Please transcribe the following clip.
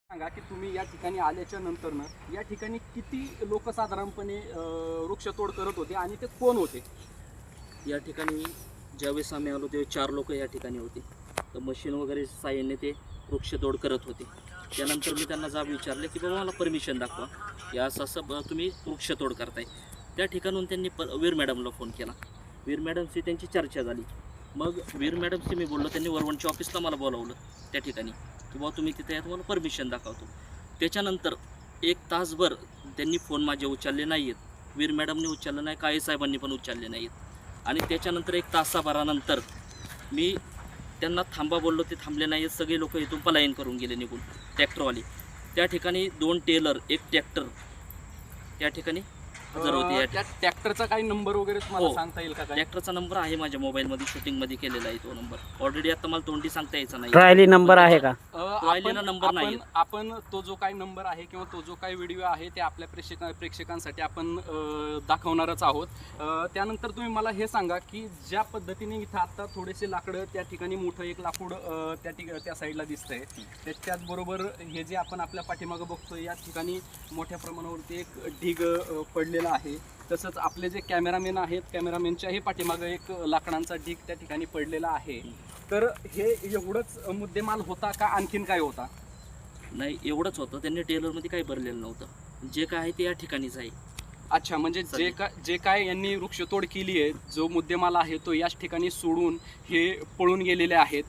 सांगा की तुम्ही या ठिकाणी आल्याच्या नंतरनं या ठिकाणी किती लोक साधारणपणे वृक्षतोड करत होते आणि ते कोण होते? या ठिकाणी ज्यावेळेस आम्ही आलो तेव्हा 4 लोक या ठिकाणी होते. तर मशीन वगैरे साह्याने ते वृक्षतोड करत होते. त्यानंतर मी त्यांना जाब विचारले की बाबा मला परमिशन दाखवा, या असं तुम्ही वृक्षतोड करताय. त्या ठिकाणून त्यांनी वीर मॅडमला फोन केला. वीर मॅडमशी त्यांची चर्चा झाली. मग वीर मॅडमशी मी बोललो, त्यांनी वरवणच्या ऑफिसला मला बोलावलं त्या ठिकाणी की बाबा तुम्ही तिथे या, तुम्हाला परमिशन दाखवतो. त्याच्यानंतर 1 तासभर त्यांनी फोन माझे उचलले नाही आहेत. वीर मॅडमने उचललं नाही, काळे साहेबांनी पण उचलले नाही आहेत. आणि त्याच्यानंतर 1 तासाभरानंतर मी त्यांना थांबा बोललो, ते थांबले नाही आहेत. सगळे लोक इथून पलायन करून गेले निघून, ट्रॅक्टरवाले. त्या ठिकाणी 2 टेलर 1 ट्रॅक्टर त्या ठिकाणी हजर होते. त्या ट्रॅक्टरचा काही नंबर वगैरे तुम्हाला हो. सांगता येईल का? ट्रॅक्टरचा नंबर आहे माझ्या मोबाईलमध्ये, शूटिंगमध्ये केलेला आहे तो नंबर. ऑलरेडी आता मला तोंडी सांगता यायचा नाही. ट्रायली नंबर आहे का? ट्रायलीला नंबर नाही. आपण तो जो काही नंबर आहे किंवा तो जो काही व्हिडिओ आहे ते आपल्या प्रेक्षकांसाठी आपण दाखवणारच आहोत. त्यानंतर तुम्ही मला हे सांगा की ज्या पद्धतीने इथं आता थोडेसे लाकडं त्या ठिकाणी मोठं एक लाकूड त्या साईडला दिसतंय, त्याचबरोबर हे जे आपण आपल्या पाठीमागं बघतोय या ठिकाणी मोठ्या प्रमाणावरती एक ढीग पडलेला आहे. तसंच आपले जे कॅमेरामॅन आहेत, कॅमेरामॅनच्याही पाठीमागं एक लाकडांचा ढीग त्या ठिकाणी पडलेला आहे. तर हे एवढंच मुद्देमाल होता का आणखीन काय होता? नाही, एवढंच होतं. त्यांनी टेलरमध्ये काही भरलेलं नव्हतं. जे काय आहे ते या ठिकाणीच आहे. अच्छा, म्हणजे जे काय यांनी वृक्षतोड केली आहे, जो मुद्देमाल आहे तो याच ठिकाणी सोडून हे पळून गेलेले आहेत.